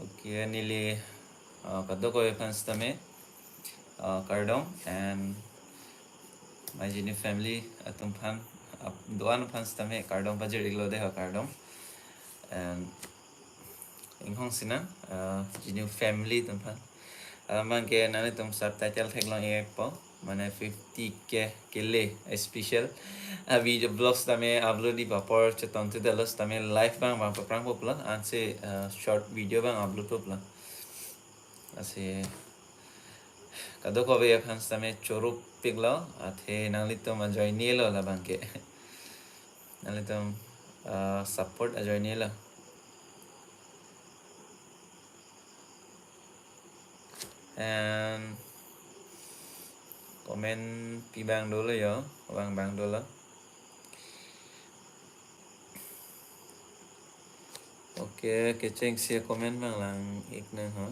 Okay, nili kadoko fans tame kardong and my jini family atum fan doan fans tame kardong bajir iglo de kardong and inghong sina jini family tum fan man ke nani tum subtitle theklong e po mane 50k kele special video vlogs tame upload di papor cheton te dalos tame live bang bang prang popla anse short video bang upload popla ase kadoko be fans tame choruk piglo athe nangli to ma join nielo la bangke nangli to support a join nielo and comment pi bang dulu yo bang dulu. Oke keceng sia comment bang lang ikna ha.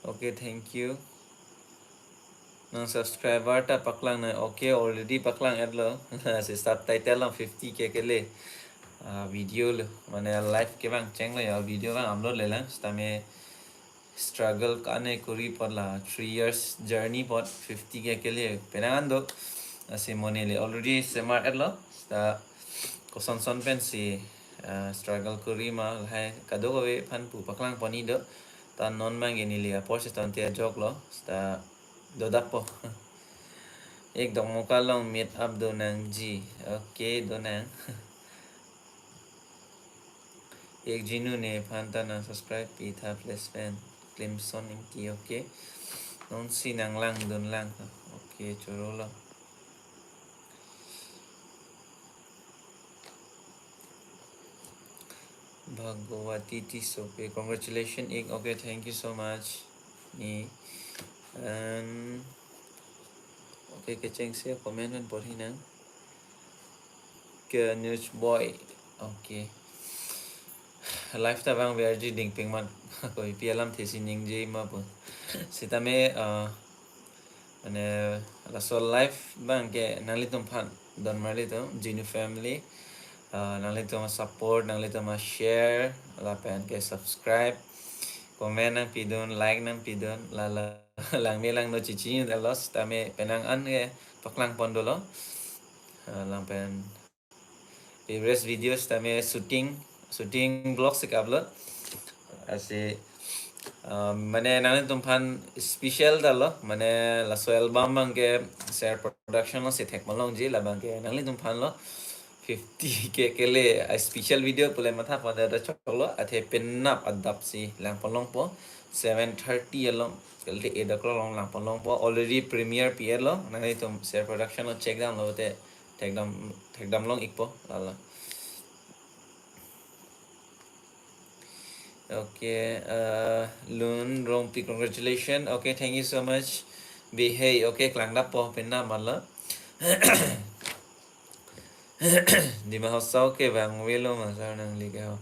Okay, thank you. Nang subscriber ta paklang na okay already paklang adlo si subtitle lang 50k kele video lo mane live ke bang cheng lo ya video bang upload le lang stame struggle kane kuri podla 3 years journey pod 50k kele penangan do si monele already semar adlo sta koson son pen si struggle kuri ma hai kado ko pan pu paklang poni do ta non mangeni liya porse tan tia jok lo sta dodak po ek dong muka long meet up do nang ji okay do nang ek jinu ne phanta na subscribe pi tha plus fan clemson inki okay non si nang lang don lang okay choro lo Bhagwati Tisope congratulations ek okay thank you so much ni and okay keceng sia comment man pori nang ke news boy okay live ta bang verji ding ping man koi pialam thesi ning je ma po sitame ane la so live bang ke nali tum phan don mali to jinu family nali tum support nali tum share la pen ke subscribe comment nang pidon like nang pidon la lang me lang no chichi da los tame penang an ke paklang pondolo lang pen previous videos tame shooting vlogs se kablo ase mane nang tum phan special dalo mane la so album bang ke share production lo se thek malong ji la bang ke nang tum phan lo 50k kele a special video pule matha pada da choklo athe penap adap si lang polong po 7:30 along kelte 8 o'clock long lang polong po already premiere pl lo nang tum share production lo check down lo te take dam long ikpo la okay Lun Rompi congratulations okay thank you so much be hey okay klang dap po penna mala di ma hosau ke bang welo ma sa nang li ke ho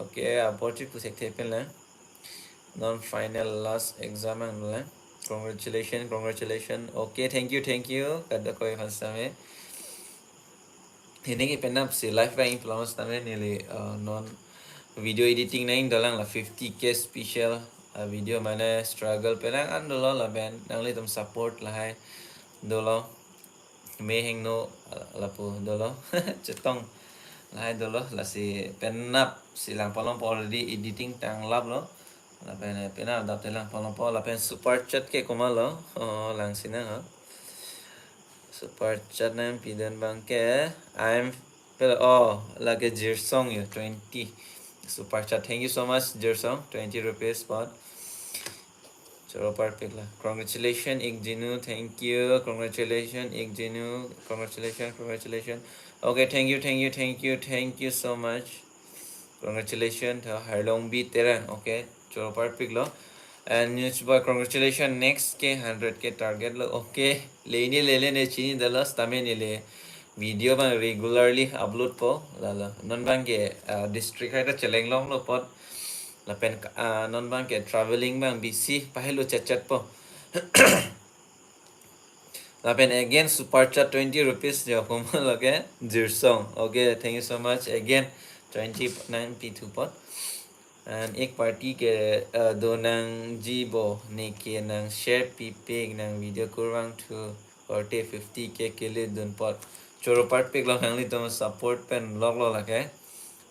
okay aporti pu sek the pen la non final last exam ang la congratulations okay thank you kada koi hasame ini ki penap si live by influence tame nili non video editing naing dalang la 50k special video mana struggle penang an dolo la ben nang li tum support la hai dolo me heng no la pu dolo chetong la hai dolo la si penap si lang palong already editing tang lab lo la pen penap dap telang palong la pen super chat ke komalo lang sina ha super chat nam pidan bangke I'm like a Jirsong you 20 super chat thank you so much Jirsong 20 rupees spot chalo perfect la congratulations ik jinu thank you congratulations ik jinu congratulations okay thank you so much congratulations harlong bi tera okay chalo perfect lo and news boy congratulations next ke 100k target lo okay le ne chini dalas tame ne le video bang regularly upload po la non bang ke district hai ta cheleng long lo pot la pen non bang ke traveling bang busy pahelo chat po Lapen again super chat 20 rupees jo kuma lage Jirsong. Okay, thank you so much again 29 P2 pot. And ek party ke do nang jibo ne ke nang share pipig nang video kurang to 50k kili dun pot. Choro part pig lo nang li to support pen log lo lage.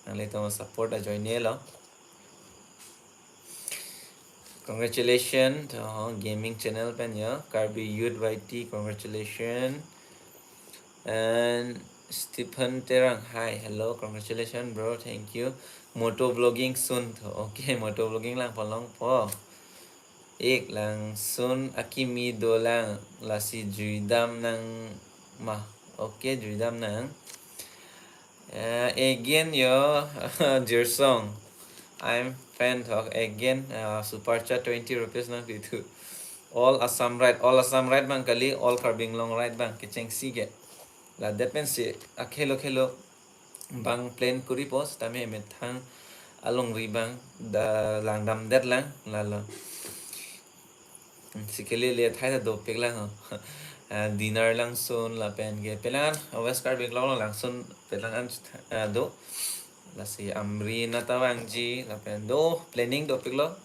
Nang li to support a join lo. Congratulations gaming channel pen ya Karbi Youth YT, congratulations. And Stephen Terang, hi, hello, congratulations bro, thank you. Moto vlogging soon, okay, moto vlogging lang palong po. Ik lang soon akimi do lang la si juidam nang ma, okay, juidam nang. Again yo, Jirsong, I'm fan talk again. Super chat 20 rupees nang itu. All Assam right bang kali, all Karbing long right bang, keceng sige. La depensi akhelo khelo bang plan kuri pos tami emethang along ribang da langdam det lang lalo sikeli le thai do pek lang dinner lang son la pen ge pelan west car big long lang son pelan do la si amri na tawang ji la pen do planning do pek lo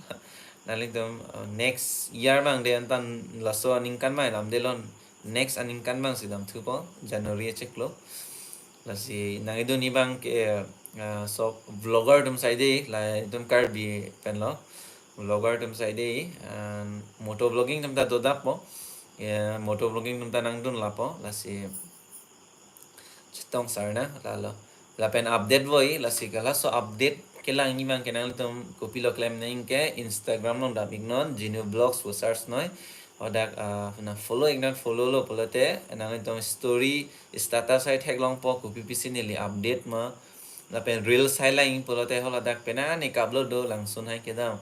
naling dom next year bang de antan la so aning kan mai lam de lon next aning kan bang sidam thu po January check lo là si nang ido ni bang ke so vlogger dum sai dei la dum kar bi pen lo vlogger dum sai dei moto vlogging dum ta do dap po moto vlogging dum ta nang dun la po la si chitong sarna la lo la pen update voi la si kala so update ke lang ni bang ke nang dum copy lo claim nang ke Instagram long da bignon Genu Blogs wo search noi odak na follow ignan follow lo polate nang dum story status sai tag long po copy pc ni li update ma la pen reel sai lang polote hola dak pena ni kablo do langsung hai ke dam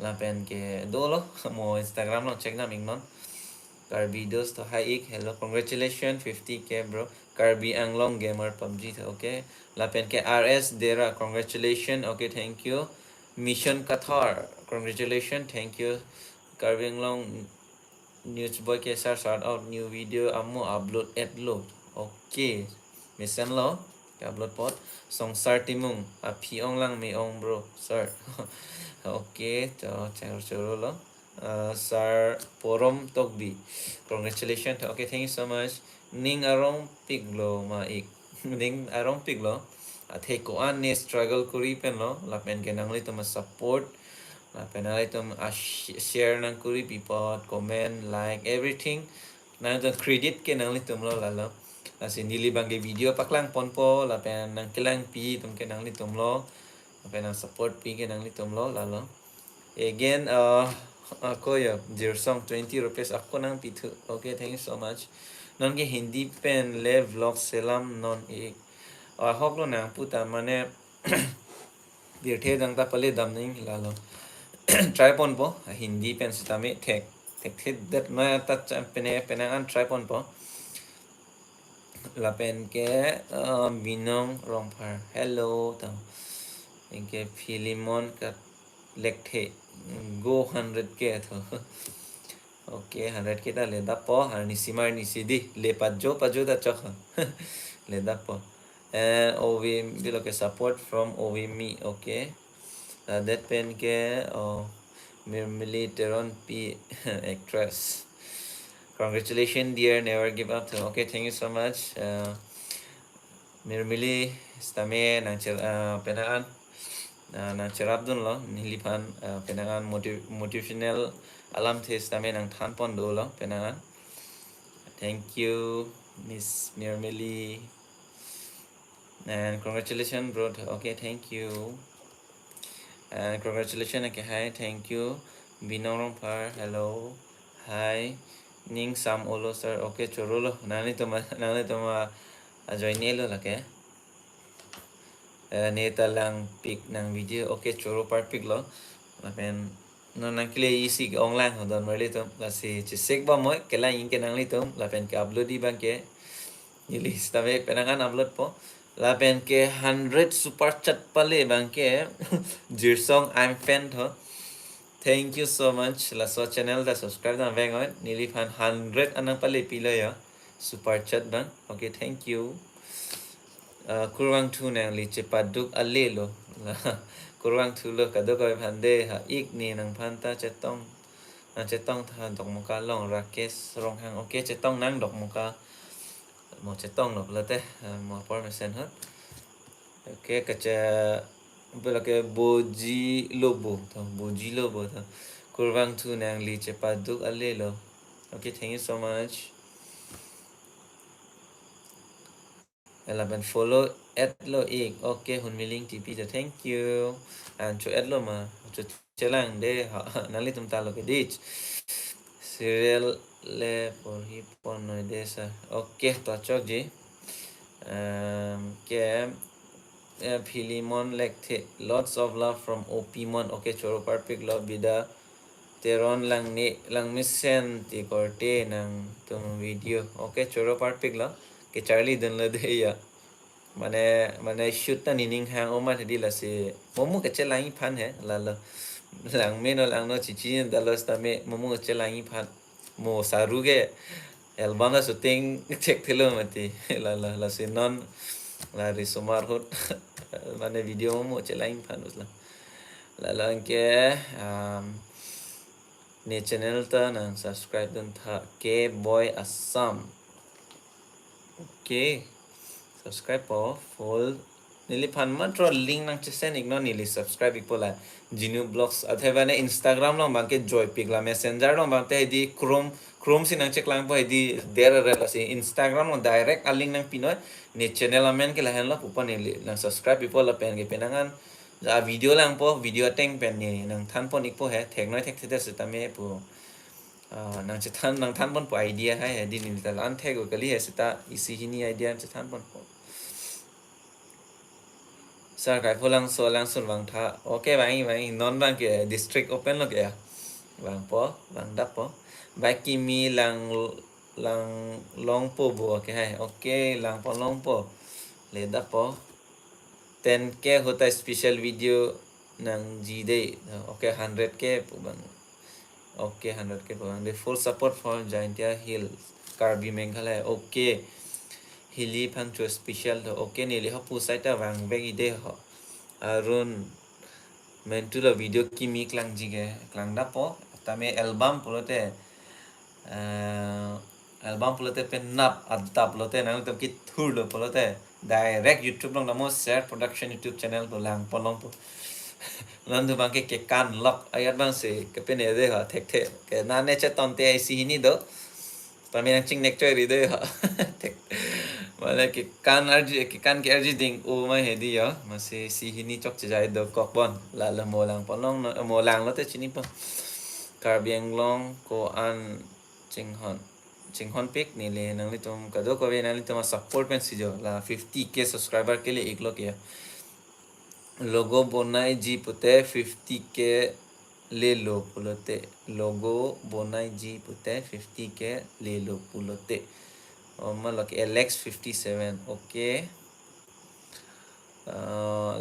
la pen ke do lo mo Instagram lo check na mingnon kar videos to hai ik hello congratulations 50k bro Karbi Anglong gamer PUBG tha okay la pen ke RS Dera congratulations okay thank you Mission Qatar congratulations thank you Karbi Anglong news boy ke start out new video amo upload at lo okay mission lo ke upload pot songsar timung api ong lang me ong bro sir okay to charo lo sir porom tokbi congratulations okay thank you so much ning arong piglo ma ik ning arong piglo the ko an ne struggle kuri pen lo la pen ke nangli to support la pen ai to share nang kuri people comment like everything nang to credit ke nangli to lo la lo la sin dili bang ke video paklang pon po la pen nang kelang pi tum ke nangli to lo la pen nang support pi ke nangli to lo la lo again ako ya Jirsong 20 rupees ako nang pitu okay thank you so much non ke hindi pen le vlog selam non ek hok lo nang puta mane birthe dang ta pale dam ning la lo try pon po hindi pen sitame thek that ma ta pene an try pon po la pen ke binong rongphar hello tam ke philimon ka lekhe go 100k tho okay 100k ta le da po har ni simar ni sidi le pajo da chok le da po and OV below ke support from OV me okay that pen ke Mirmili Teron P actress congratulations dear never give up okay thank you so much Mirmili stame nang penaan nang cerap dun lo nilipan penangan motivational alam thes tame nang than pon do lo penangan thank you Miss Mirmili and congratulations bro okay thank you and congratulations okay hi thank you Binong par hello hi ning sam olo sir okay chorolo nani toma join lo lake neta lang pic ng video okay choro part pic lo lapen no nang kile isi online ho don mali to la si chisek ba moy kela ing ke nang li to lapen ke upload di bang ke ili stave penangan upload po lapen ke 100 super chat pale bang ke Jirsong I'm fan tho thank you so much la so channel da subscribe na bang on nili fan 100 anang pale pila ya super chat bang. Okay, thank you. Kurang tu nang li cepaduk ale lo. Kurang tu lo kado kau pande ha ik ni nang panta cetong. Nang cetong tha dok muka long rakes rong hang. Okay, cetong nang dok muka. Mau cetong lo pelate. Mau permission hot. Okay, kaca bila ke boji lobo tau. Boji lobo tau. Kurang tu nang li cepaduk ale lo. Okay, thank you so much. Elaban follow add lo ik. Okay, hun miling TP to thank you. And cho add lo ma. Cho chelang de ha nali tum talo ke dich. Serial le por hi pon no desa. Okay, to chok ji. Ke Philemon lekte lots of love from Opimon. Okay, choro perfect love bida. Teron lang ni lang misen ti korte nang tung video. Okay, choro perfect lo. Ke Charlie dun lo de ya. Mana shoot ta nining hang oma thadi la se momu ke chelangi phan hai la la lang me no lang no chichi dalos ta me momu ke chelangi phan mo saru ge album da shooting check thilo mati la se non la risumar hot mana video momu chelangi phan usla la ke ne channel ta na subscribe dan tha ke boy assam okay subscribe po full nili pan matro link nang chesen igno nili subscribe ipola Genu blogs atheba ne Instagram long bangke joy pigla messenger long bangte di chrome si nang check lang po di there la si Instagram long direct a link nang pinoy ni channel amen ke lahen lo pupa nili nang subscribe ipola pen ke penangan a video lang po video teng pen ni nang than pon ikpo he thek noi thek thete sitame po nang chetan nang than pon po idea hai di ni ta lan thek ko kali he sita isi hini idea chetan pon po Sir kai pulang so langsung bang tha. Okay bang non bang ke district open lo ke ya. Bang po, bang dap po. Baki mi lang long po bo ke hai. Okay, lang po long po. Le dap po. 10k होता है special video nang jide. Okay, 100k po bang. Okay, 100k po bang. The full support for Jaintia Hills, Karbi Meghalaya. Okay. Hili phang cho special to okay ni le ho pu sai ta wang be gi de ho arun men tu la video ki mi klang ji ge klang da po ta me album pulote album pulote pen nap adda pulote nang tam ki thur do pulote direct YouTube long namo share production YouTube channel to lang polong po lan tu bang ke kan lock ayat bang se ke pen de ha thek the ke na ne che ton te si ni do pa me nang ching nek choi ri de ha thek Wala ke kan ke arji ding o mai he di ya masih si hini chok chai do kok bon la molang polong molang lo te chini pa karbiang long ko an chinghon pic ni le nang li tum kado ko ve nang li tum support pen si jo la 50k subscriber के लिए एक लोग किया logo bonai ji pute 50k ले लो पुलते logo bonai ji pute 50k ले लो पुलते Malaki LX57 okay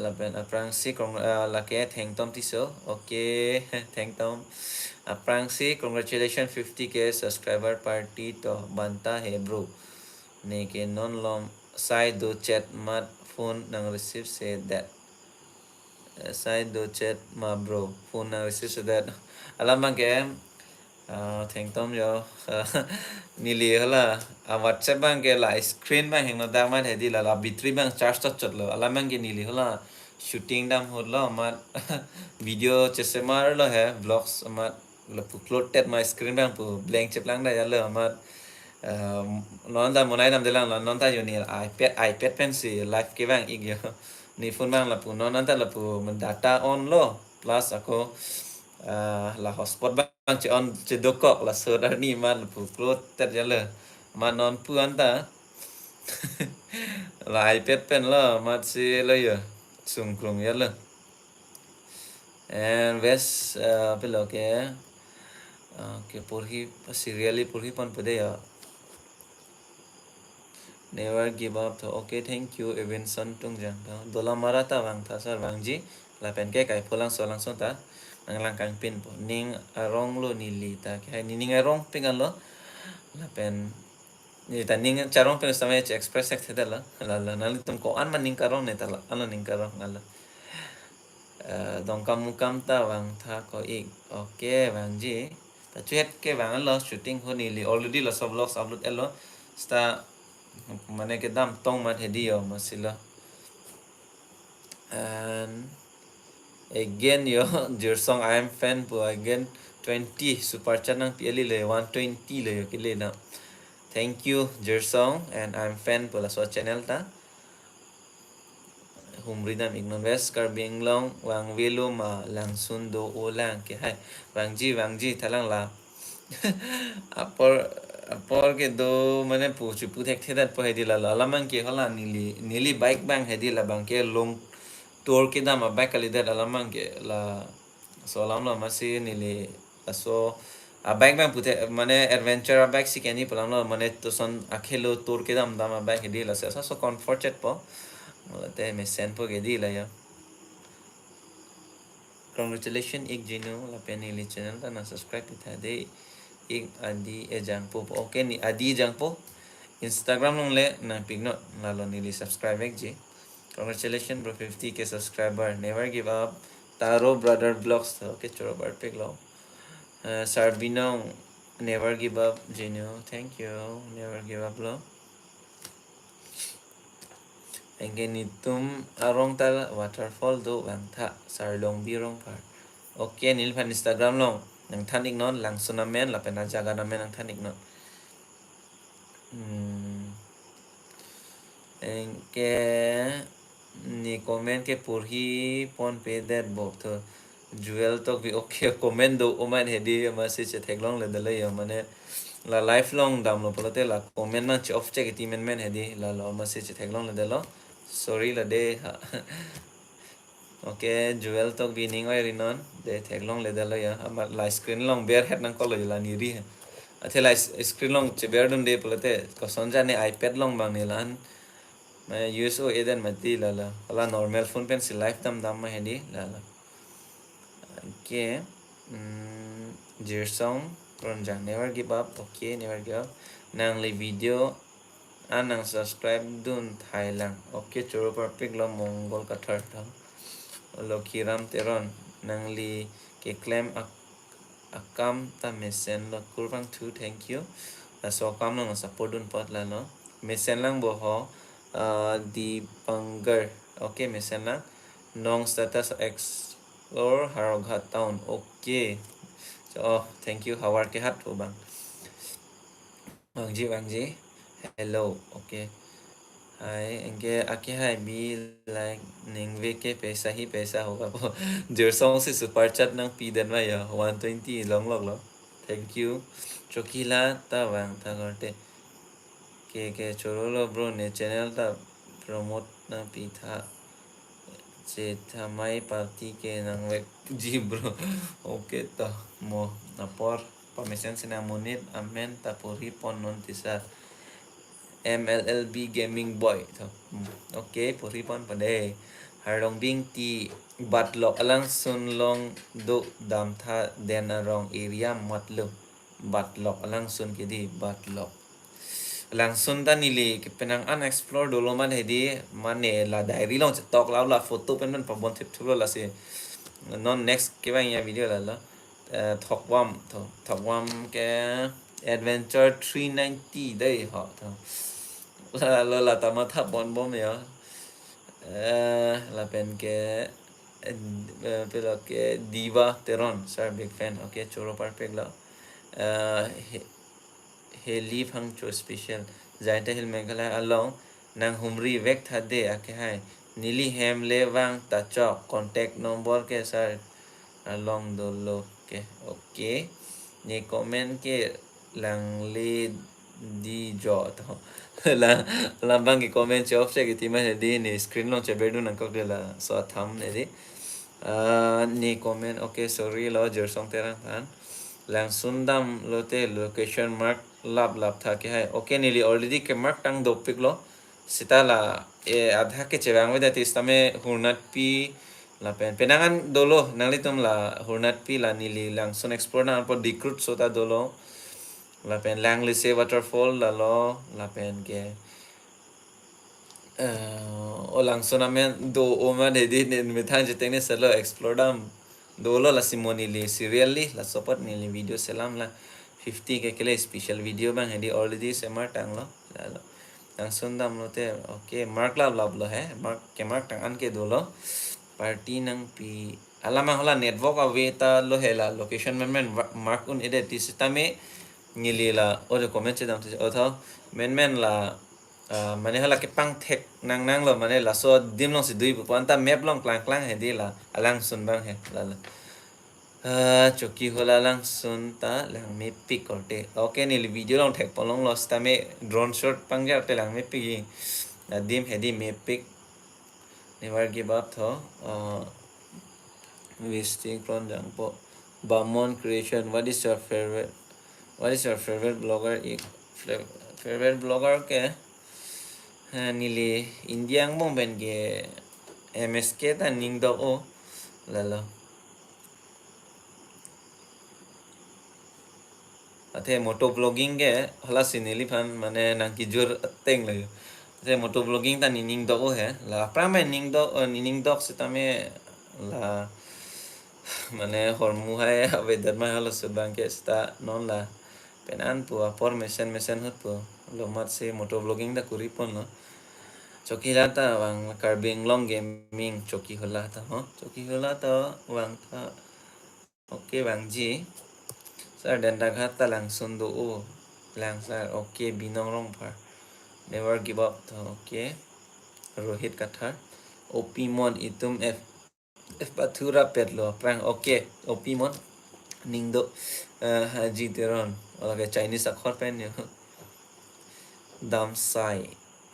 laban aprangsi laki theng tom tiso okay theng tom aprangsi congratulations 50k subscriber party to banta he bro ne ke non lom side do chat mat phone nang receive say that side do chat ma bro phone nang receive say that alam ke theng tom yo nili hala WhatsApp bang ke la screen bang heng no da man hedi la battery bang charge chot lo ala bang ke nili hala shooting dam hol lo mat video chese mar lo he vlogs mat la pu plotted my screen bang pu blank chep lang da ya lo mat non da monai dam de lang non ta yo ni ipad pen si live ke bang ig yo ni phone bang la pu non ta la pu data on lo plus ako la hotspot bang ci on ci dokok la soda ni man pu klot ter jale man non pu anta la ipad pen la mat si la ya sung krung ya la and wes pelo ke porhi serially porhi pon pade ya never give up to okay thank you Evanson tung jang dola marata bang tha sar bang ji la pen ke kai pulang so langsung ta ang langkang pin po ning arong lo nili ta kaya nining arong pingan lo la pen ni taning charong pen samay express ek thedala la nali tum ko an maning karong ne tala an ning karong ala dong kam mukam ta wang tha ko ik okay wang ji ta chet ke wang lo shooting ho ni li already lo सब vlogs upload elo sta mane ke dam tong mat hedi yo masila and again yo your song I am fan po again 20 super chat nang pili le 120 le yo kile na thank you Jersong and I'm fan po la so channel ta humridam ignovest kar binglong wang velu ma lang sundo ulang ke hai wang ji thalang la apor ke do mane puchu puthek thedat po hedi la la man ke hala nili bike bang hedi la bang ke long tour ke dama bike ali dat alamang ke la so lam la masi nili so a bike bang puthe mane adventure bike si keni palam la mane to son akhelo tour ke dama bike hedi la so comforted po te me sen po ke di la ya congratulations ik jino la penili channel ta na subscribe ta de ik adi e jang po okay ni adi jang po Instagram long le na pigno la lo nili subscribe ek ji congratulations bro 50k subscriber never give up Taro brother vlogs okay choro bar pick lo Sarbino never give up Gino thank you never give up lo Engge nitum arong tal waterfall do wang tha sarlong birong par okay nil pan Instagram long nang thanik non lang sunamen la pena jaga namen nang thanik non engke ni comment ke purhi pon pe that bok tho jewel to bi okay comment do oman hedi message theklong le dale yo mane la lifelong dam lo polote la comment na off check ti men hedi la lo message theklong le dalo sorry la de okay jewel to bi ning oi rinon de theklong le dalo yo amar la screen long bear het nang kolo la ni ri athe la screen long che bear dun de polote ko sonja ne ipad long bang ne lan मैं USO Edan मती लाला वाला normal phone pen से life दाम में है दी लाला के जेरसोंग Ramzan never give up okay never give up nang li video anang subscribe dun thailand okay choro perfect lo mongol ka thar tha lo kiram teron nang li ke claim akam ta mesen lo kurang tu thank you la so kam no support dun pot la no mesen lang bo ho di Pangar okay misalnya nong status explore Haroghat town okay so thank you Howard ke hat po bang bang ji hello okay hi इनके आके है भी like निंगवे के पैसा ही पैसा होगा वो जेरसोंग से सुपर चैट नंग पी देन में या 120 लॉन्ग लॉग लो thank you चोकीला तवांग था करते के छोरो लो ब्रो ने चैनल ता promote na pitha che thamai party ke nang wek ji bro okay ta mo napor permission sina monit amen ta puri pon non tisa MLLB gaming boy to okay puri pon pade harong bing ti batlok alang sun long do dam tha den arong area matlo batlok alang sun ke di batlok langsung ta nili ke penang unexplore dolo man hedi mane la diary long tok la photo pen man pabon thip thulo la se non next ke bang ya video la thokwam ke adventure 390 dai ha tho la ta ma tha bon bom ya la pen ke pelo ke diva teron sir big fan okay choro perfect la heli phang cho special zaita hil meghalaya along nang humri vek thade ake hai nili hem lewang ta chok contact number ke sir along dolo ke okay ni comment ke lang le di jo to la bang ke comment che off che ke tima di ni screen long che bedu nang kok de la so tham ne di ni comment okay sorry lo jersong terang pan lang sundam lote location mark lap tha ke hai okay nearly already ke mark tang do pic lo sita la adha ke chewang weda tis tame hurnat pi la penangan dolo nali tum la hurnat pi la nili lang sun explore na por decruit sota dolo là pen lang lise waterfall là lo là pen ke o langsung namen do oma de di ne mithan jete ne selo explore dam do lo la simoni li serial li la support ni li video selam la 50 ke kele special video bang hedi already semar tang lo la lo langsung dam lo te okay mark la lo hai mark ke mark tang an ke do lo party nang pi alama hola network aveta lo hela location men mark un ede tisitame ngili la o de comment che dam o tho men la mane hala ke pang thek nang nang lo mane la so dim long si dui pu anta map long klang klang he di la alang sun bang he la la choki hola lang sun ta lang me pic korte okay ni video long thek polong los ta me drone shot pang ja te lang me pic dim he di me pic never give up tho visiting from jang po Bamon creation what is your favorite blogger favorite blogger ke nili Indiang mong ben ge MSK ta ning do o lalo ate moto vlogging ge hala sinili phan mane nang ki jur teng le ate moto vlogging ta ning do o he la prame ning do se tame la mane hormu hai avedar ma hala subang ke sta non la penan pu apor mesen hot pu lo mat se moto vlogging da kuri pon lo choki lata wang carbing long gaming choki hola ta ho choki hola ta wang ta okay wang ji sir dan daghat ta lang sundo o lang sir okay binong rong par never give up ta okay rohit kathar opimon itum f bathura petlo prang okay opimon ningdo haji teron ola Chinese akhor pen yo damsai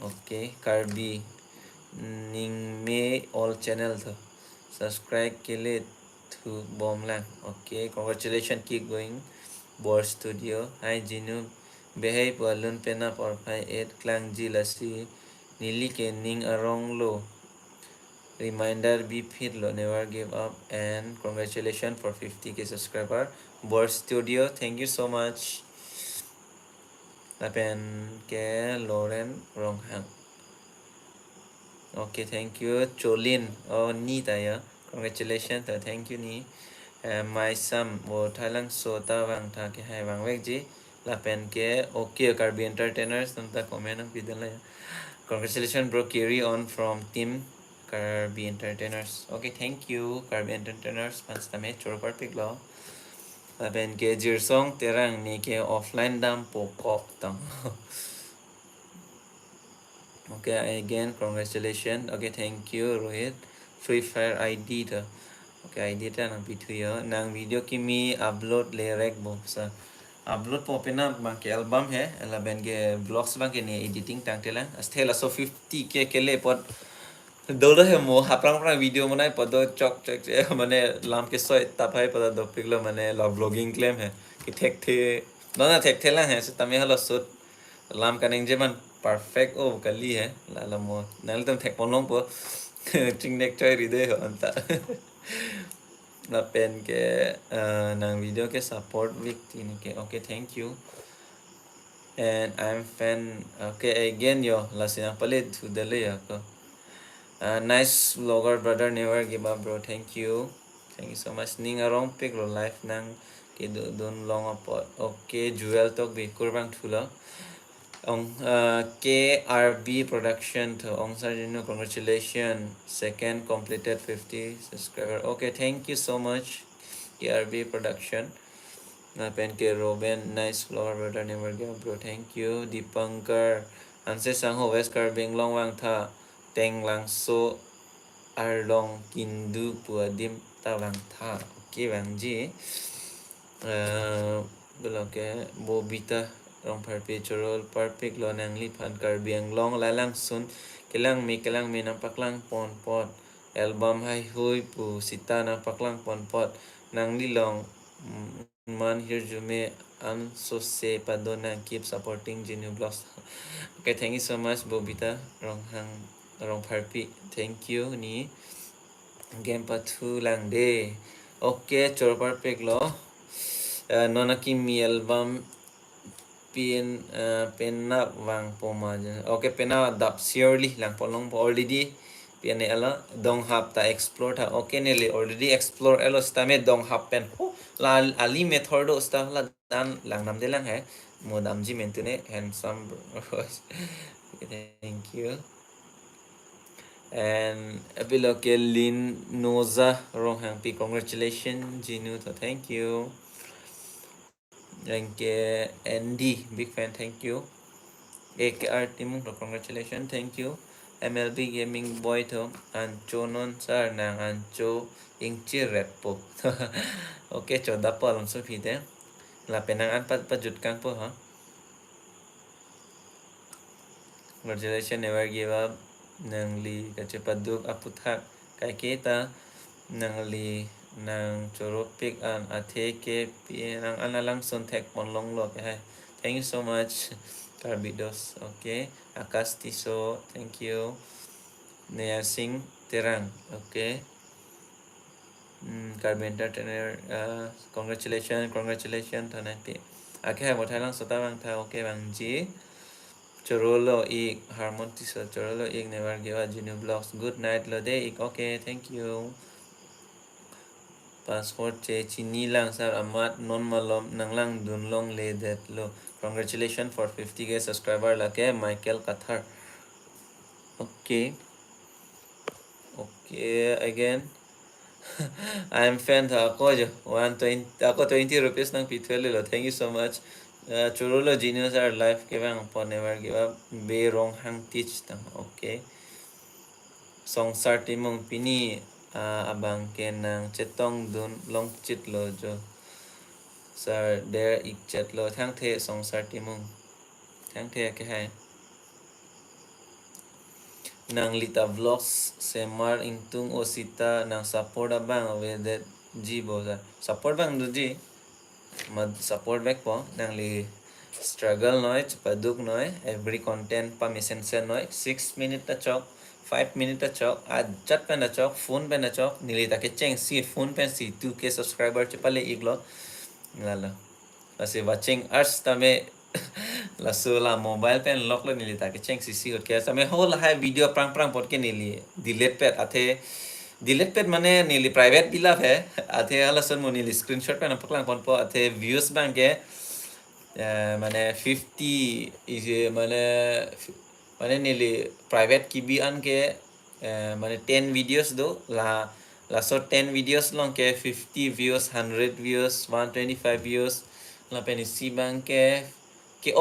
okay karbi Ningme all channel tho subscribe ke लिए to bomlang okay congratulations keep going bor studio hi jinu behai palun pena porphai 8 klang ji lasi nili ke ning arong lo reminder be fit lo never give up and congratulations for 50k subscriber bor studio thank you so much lapen ke Lauren Ronghang okay thank you Cholin oh ni taya congratulations thank you ni my son wo Thailand so ta wang tha ke hai wang vek ji la pen ke okay Karbi entertainers ta comment am pidal la congratulations bro carry on from team Karbi entertainers okay thank you Karbi entertainers pans ta me chor par pik lo la pen ke jir song terang ni ke offline dam pokok tang okay again congratulations okay thank you Rohit Free Fire ID ta okay ID ta nang pitu ya nang video kimi upload le rek bo sa upload po pena bang ke album hai la ben ke vlogs bang ke ni editing tang tela asthela so 50k kele pot dolo he mo haprang prang video manai podo chok chok mane lam ke soi tapai pada dopik lo mane la vlogging claim hai ki thek the na thek thela hai se tame halo sut lam kaning je man perfect oh kali hai la mo nal tam thek ponlong po ching nek choi ri de ho anta la pen ke nang video ke support week tin ke okay thank you and I'm fan okay again yo la sina pale to the le ko nice vlogger brother never give up bro thank you so much ning arong pick lo life nang ke don long apot okay jewel tok bi kurbang thula KRB production to Ong Sarjino, congratulations. Second completed 50 subscriber. Okay, thank you so much. KRB production. Pen K Robin, nice flower brother never give bro. Thank you. Dipankar. Anse Sangho West Karbing Long Wang Tha. Teng Lang So Arlong Kindu Puadim Ta Wang Tha. Okay, Wang Ji. Belum ke Bobita rong perpetual perfect lo nang lipan Karbiang long lalang sun kelang mi nampak lang pon pot album hai hui pu sita nampak lang pon pot nang long man here jume am so se padona keep supporting Genu Blogs okay thank you so much Bobita rong perpi thank you ni game patu lang de okay chor perfect lo nona ki mi album pena wang poma okay pena dap surely lang polong po already piane ala dong hap ta explore ta okay neli already explore elo stame dong hap pen la ali method do sta la dan lang nam de lang hai mo dam ji mentune handsome thank you and abiloke lin noza rong hang pi congratulations jinu to thank you thank you Andy big fan thank you AKR Timung to congratulations thank you MLB Gaming Boy to Ancho non sar nang Ancho ingchi rep po okay cho dapo langsung pide la penang an pa jut kang po ha congratulations never give up nang li kacepaduk aputhak kai kita nang li nang choropik an atheke pi nang analang son tek pon long lo hai thank you so much Carbidos okay Akas Tiso thank you Nea Singh Terang okay Carpenter Trainer congratulations thank okay một thái lang sota bang tha okay bang ji Chorolo ik Harmon Tiso Chorolo ik never give a junior blogs good night lo de ik okay thank you passport che chini lang sar amat non malom nang lang dun long le det lo congratulations for 50k subscriber lake Michael Kathar okay again I'm fan tha ako jo 120 ako 20 rupees nang pitwele lo thank you so much churulo genius are life ke bang upon never give up be wrong hang teach tang okay songsar timong pini abang ke nang chetong dun long chit lo jo sir there ik chat lo thang the songsar timong thang the ke hai nang lita vlogs semar ingtung osita nang support abang with that ji boza support bang du ji mad support back po nang li struggle noi paduk noi every content pa messenger noi 6 minute ta chok 5 minute ta chok chat pe na chok phone pe na chok nili ta ke cheng si phone pe si 2k subscriber che pale iglo lala asi watching us tame la sula mobile pen lock lo nili ta ke cheng si si ke tame whole hai video prang pot ke nili delete pet athe delete pet mane nili private bila hai athe ala son mo nili screenshot pe na paklang kon po athe views bang ke mane 50 is mane nili private kibi an ke mane 10 videos do la so 10 videos long ke 50 views 100 views 125 views la pen si bang ke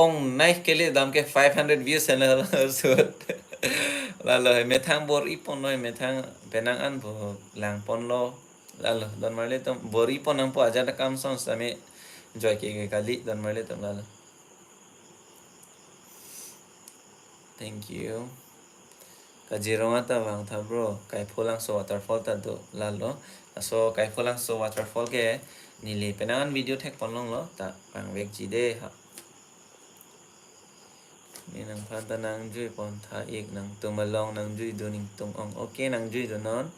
ong naik ke le dam ke 500 views en la so la lo me thang bor ipon noi me thang penang an bo lang pon lo la lo don marle tom bor ipon ang po aja da kam son same joy ke kali don marle tom la lo thank you Kazirong ta bang tha bro kai pholang so waterfall ta do la lo so kai pholang so waterfall ke nili penang video thek pon long lo ta bang vek ji de ha ni nang phan ta nang jui pon tha ek nang tumalong nang jui do ning tung ong okay nang jui do non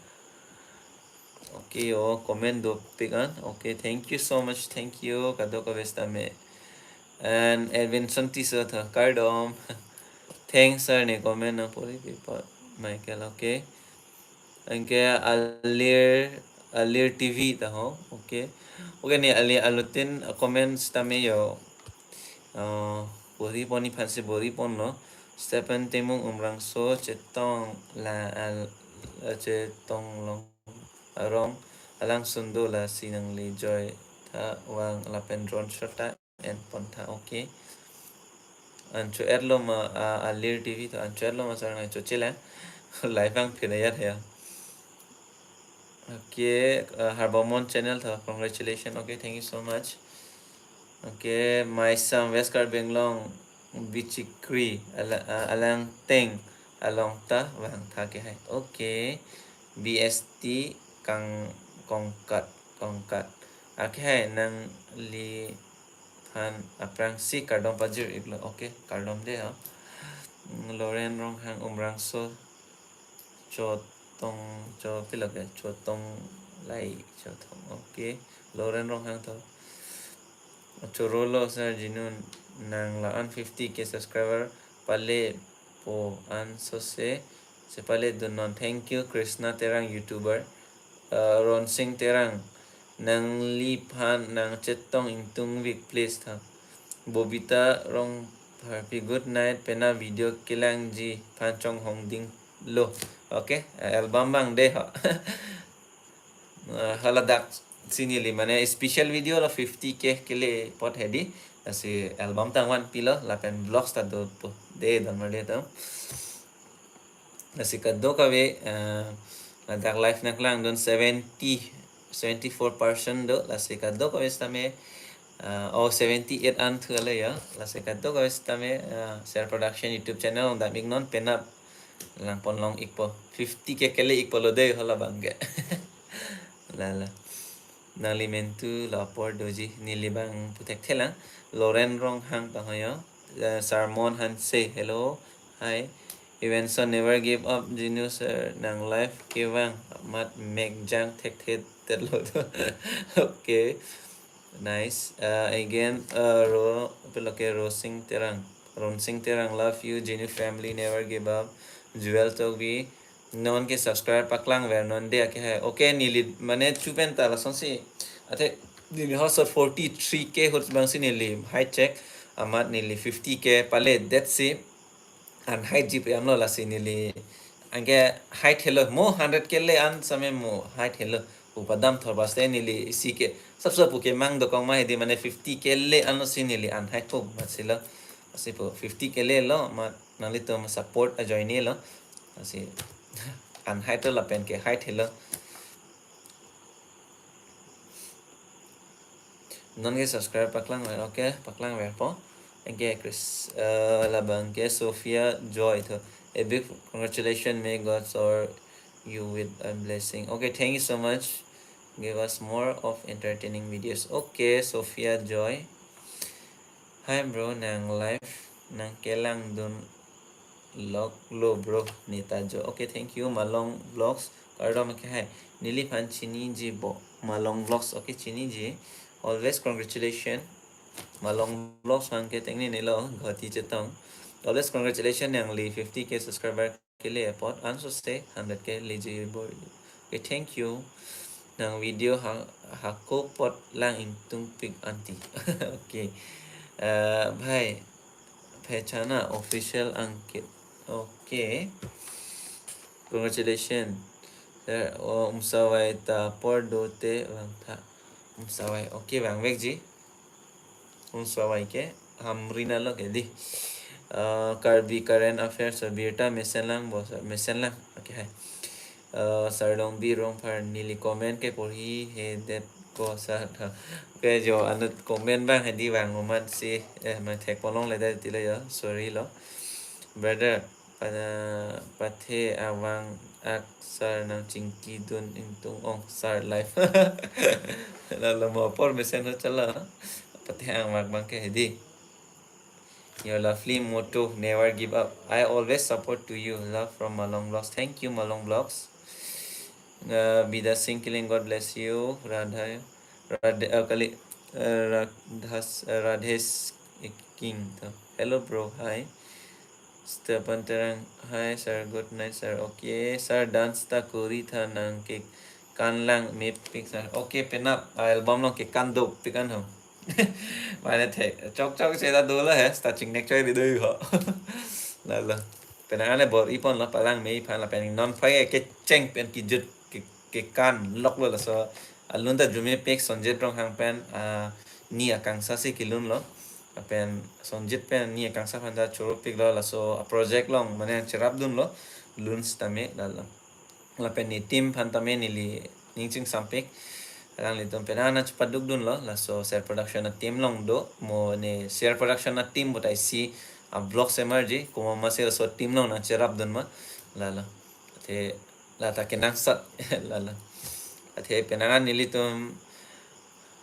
okay comment do pigan okay thank you so much thank you kado ka vesta me and Edwin Santi so tha cardom thanks sir ne comment na puri people Michael okay anke alir TV ta ho okay ni alutin comments tame yo bori poni phansi bori pon no Stephen Temung umrang so chetong la chetong long arong alang sundo la sinang li joy tha wang la pendron shota and ponta okay ancho erlo ma alir TV to ancho erlo ma sarang ancho chila live ang pinayat ya okay Harbomon channel tha congratulations okay thank you so much okay my son Westcar Benglong Bichikri alang teng along ta wang tha ke hai okay BST kang kongkat ake hai nang li han aprang si kardom pajir iglo okay kardom de ha Loren rong hang umrang so chotong cho pilak chotong lai chotong okay Loren rong hang to chorolo sir jinun nang laan 50k subscriber pale po an so se pale dunon. Thank you Krishna terang YouTuber Ron Singh terang nang liphan nang chetong intung week please tha Bobita rong happy good night pena video kilang ji panchong hong ding lo. Okay album bang deh ha haladak sinili mane special video lo 50k kele pot hedi asi album tangwan pilo lapen vlogs ta do po de dan mar de tam asi kaddo kawe ladak live naklang don 74% do lasi kaddo kawe stame 78 an thule ya lasi kaddo kawe stame share production YouTube channel da mignon penap lang ponlong ikpo 50k kele ikpo lo de hola bangge lala nalimentu lapor doji nilibang putek thela Loren rong hang pahoyo Sarmon han say hello hi Evenson never give up genius nang life kewang mat meg jang tek thet terlo okay nice again ro peloke rosing terang ronsing terang love you genu family never give up jewel togi non के subscribe पकलांग वे non दे के है okay नीली माने चुपेन ताला संसी अते दिन हस 43k होत बंसी नीली हाइट चेक अमात नीली 50k पाले that's see and height jeep हमलो लासी नीली अंगे height हेलो मो 100k ले अन समय मो height हेलो उपादम थरबास्ते नीली इसी के सबसे पुके मांग दो कौमा हेदी माने 50k ले अन सी नीली अन height तो मसिला असी पो 50k ले लो मा नाली तो सपोर्ट जॉइन लो असी an height la pen ke height helo non ke subscribe paklang ver okay paklang ver po engke Chris la bang ke Sophia Joy tho a big congratulations may God or you with a blessing okay thank you so much give us more of entertaining videos okay Sophia Joy hi bro nang live nang kelang dun lo bro nita jo okay thank you malong vlogs kardo में क्या है नीली fan chini ji bo malong vlogs okay chini ji always congratulations malong vlogs fan के tengni nilo घाटी चेतong always congratulations yang li 50k subscriber के लिए pot answer stay 100k लीजिए boy okay thank you nang video hako pot lang intung pig anti okay भाई पहचाना official Ankit okay congratulations umsawai ta por dote vang tha umsawai okay vang vek ji umsawai ke hamrina lo ke di karbi current affairs birta mesenlang bos mesenlang okay hai sardong bi rong par nili comment ke pori he det ko sa tha ke jo anut comment bang he di vang moment si ma thek polong le da ti le ya sorry lo brother pada pathe awang aksar nang chingki dun intung ong sar life la mo por mesen ho chala pathe awang bang ke hedi your lovely motto never give up I always support to you love from Malong Vlogs thank you Malong Vlogs Bida Singh Killing God bless you Radha kali Radhes King hello bro hi Stepan terang hi sir good night sir okay sir dance ta kuri tha nang ke kan lang me pic sir okay penap album lo ke kan do pikan ho mane the chok chok se da do la hai starting next choi di do ho la penang ane bor ipon la palang me phan la pening non phai ke cheng pen ki jut ke kan lok lo la so alun ta jume pek sonjet rong hang pen ni akang sa se kilun lo pen sonjit pen ni akang sa phanda choro pik lo la so project long mane cherap dun lo luns tame la pen ni team phan tame ni li ningching sampek rang li tom pen ana chpaduk dun lo la so share production na team long do mo ne share production na team but I see a blog emerge como ma se so team long na cherap dun ma la te la ta kenang sat la te penangan nili tom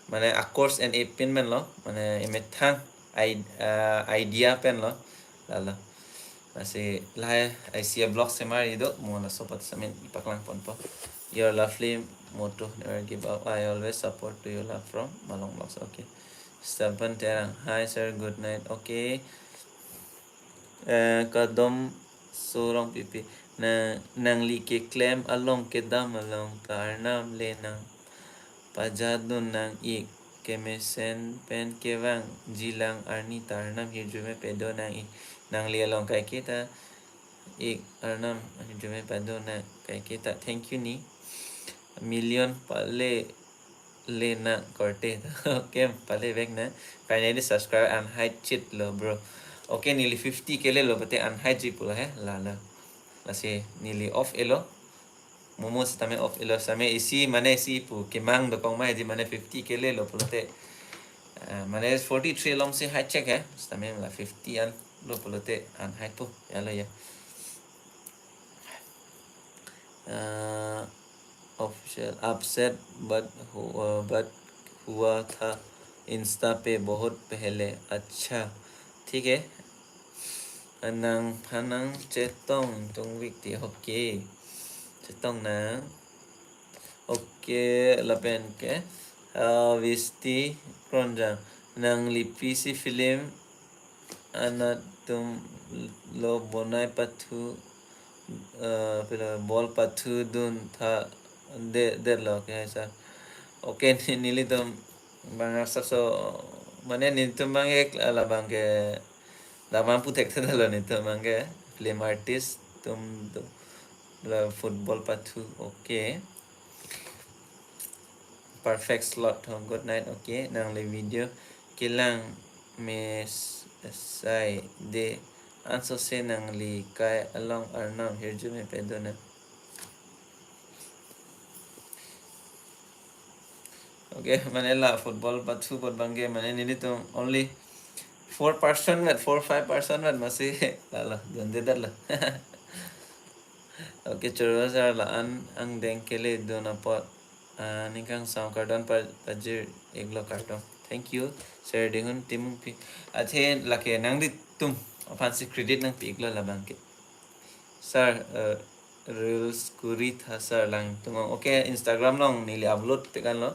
mane a course and a pin men lo mane emethang idea pen lo la masih lah I see a blog semar itu mo na sopat samin ipaklang pon po your lovely motto never give up I always support to you love from Malong Vlogs okay 7 terang. Hi sir, good night. Okay. Kadom surong pipi na nang like claim along kedam along karnam le nang pajadun nang ik kemesen pen kewang jilang arni tarnam hirjume pedo nang ik nang li along kai kita ik arnam hirjume pedo nang kai kita. Thank you ni million pale le na korte. Okay, pale back na finally subscribe and hide chit lo bro. Okay, nearly 50 ke le lo bate an hide chit pula hai la la la se nearly off elo momo sa tame off elo same isi mane si pu kimang do kong mai di mane 50 ke le lo pula te mane 43 long se hide check hai tame la 50 an lo pula te an hide pu ya lo ya official upset but हुआ था Insta पे बहुत पहले. अच्छा ठीक है. Anang panang cetong tung vikti. Okay, cetong na. Okay, lapen ke visti kronjang nang lipisi film anak tum lo bonai patu ball patu dun tha de lo ke ऐसा. Okay, nili tum bang so mane nitum bang ek la bang ke da mampu tekte dalo nitum bang ke film artist tum la football patu. Okay, perfect slot. Good night. Okay, nang le video kilang mes sai de anso se nang li kai along arnam hirju me pedona. Okay, manila football patu pot bangge mane nini to only 4% met 4-5% met masih lala donde darla. Okay, churwasar la ang denkele dona pot nikang sound carton pajir eglo carton. Thank you sir dehun timung pi athe lake nang di tum fancy credit nang pi eglo la bangke sir reels kuri tha sir lang tung. Okay, Instagram long nili upload tekan lo.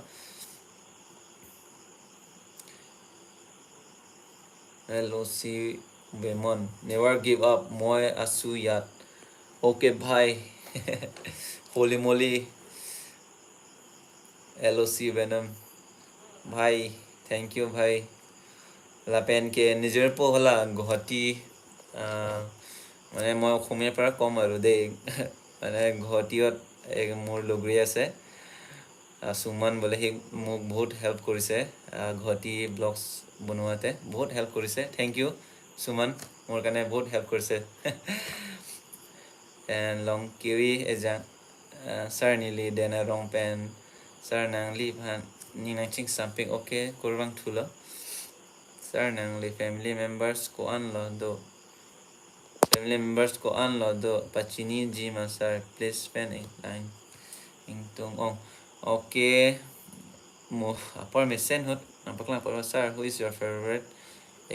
LOC Bemon never give up moi asu yat. Okay bhai. Holy moly LOC Venom bhai, thank you bhai. Lapen ke nijer po hola Guwahati মানে মই অসমীয়াৰ পৰা কম আৰু দেই মানে গুৱাহাটীত মোৰ লগৰী আছে সুমন বোলে সি মোক বহুত হেল্প কৰিছে গুৱাহাটী ব্লগছ বনোৱাতে বহুত হেল্প কৰিছে. থেংক ইউ সুমন, মোৰ কাৰণে বহুত হেল্প কৰিছে. এণ্ড লং কিউই এজাং sir nili dena rong pen sir nang li phan ni nang ching something. Okay, kurwang thulo sir nang li family members ko an lo do family members ko an lo do pachini ji ma sir please spend in line in tung oh. Okay, mo apor mesen hot napaklang por sir who is your favorite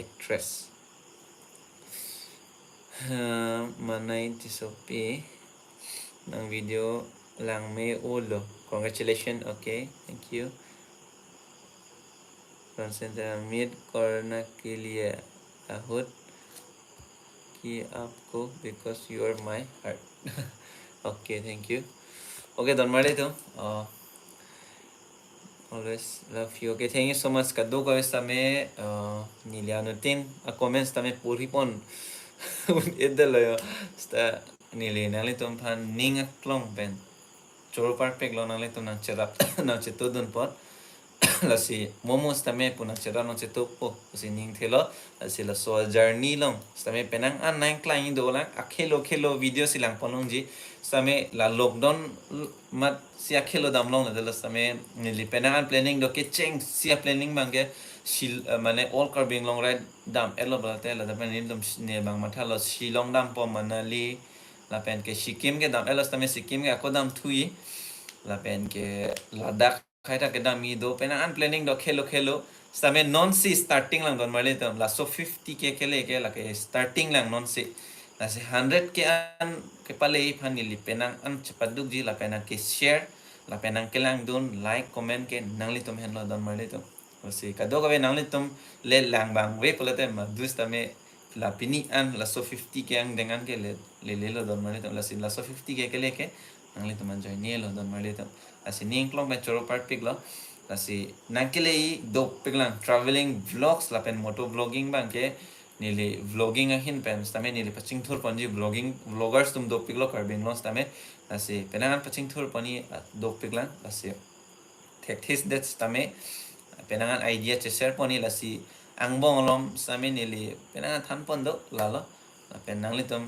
actress. Manay tisopi ng video lang may ulo. Congratulations. Okay, thank you. Concentrate mid corner के लिए ahut ki आपको because you are my heart. Okay, thank you. Okay, don't worry to. Always love you. Okay, thank you so much. Kado ko sa me nilianutin a comments tame puri pon. Idalo yo. Sta nili nali tum pan ning klong pen. Choro perfect lo nali tum nang cerap nang ceto dun pot. Lasi momos tame puna cerap nang ceto po. Lasi ning thelo lasi la so journey long. Tame penang an nang klang do lang akhelo video silang ponong ji. Tame la lockdown mat sia khelo dam long la tame nili penang planning do ke cheng sia planning bangke shil mane all carbing long ride dam elo balate la tame nim dam ne bang mathalo shilong dam po manali la pen ke Sikkim ke dam elos tame Sikkim ke ako dam thui la pen ke Ladakh khaita ke dam mi do penang planning do khelo tame non si starting lang don male tam la so 50 ke kele ke la ke starting lang non si la se 100 ke an ke pale phanili penang an chapaduk ji la penang ke share la penang ke lang don like comment ke nangli tum hen lo don male to si kado ka nang litum le lang bang we kolate ma dus tame la pini an la so 50 ke ang dengan ke le lo don mali la si la so 50 ke le ke nang litum an join ne lo don mali tam asi ning klong me choro part pik lo la si nang ke le i do pik lang traveling vlogs la pen moto vlogging bang ke nili vlogging a hin pen tame nili paching thur panji vlogging vloggers tum do pik lo karbin los tame asi penangan paching thur pani do pik lang asi tek this det tame penangan idea che share poni la si ang bong lom sami nili penangan than pon do la lo penang li tum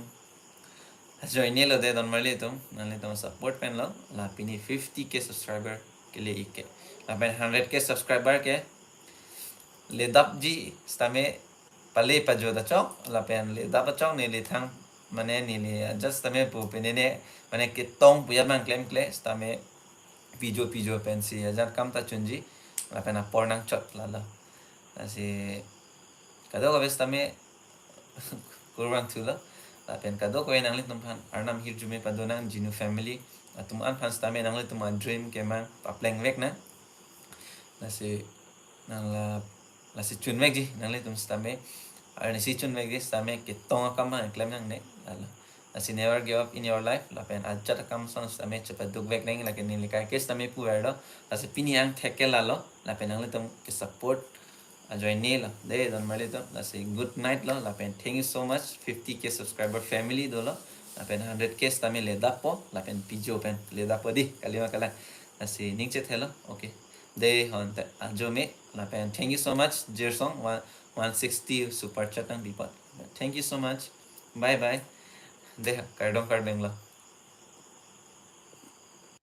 join ne lo de don marli tum nang li tum support pen lo la pini 50k subscriber ke le ike la pen 100k subscriber ke le dap ji stame pale pa jo da chok la pen le dap chok ne le thang mane ni le just tame pu penene mane ke tong pu ya man claim kle stame pijo pen si ajar kam ta chunji la pena pornang chot la asi kado ka tame kurang tu la pen kado ko nang lit pan arnam hir jume padonang jinu family atum an pan tame nang lit tum dream ke mang papleng vek na asi nang la si chun vek ji nang lit tum tame ar ni si chun vek ji tame ke tong kam ma claim nang ne la asi never give up in your life la pen ajat kam son tame chapa duk vek nang la ke ni likai ke tame pu erdo asi pini ang theke la lo la pen nang lit tum ke support join ne la de don mali to la say good night lo la pen thank you so much 50k subscriber family do lo la pen 100k tame le dapo la pen pijo pen le dapo di kalima kala la say ning che thelo okay de hon ta ajo me la pen thank you so much dear song 160 super chat ang bipat thank you so much bye bye de kardong la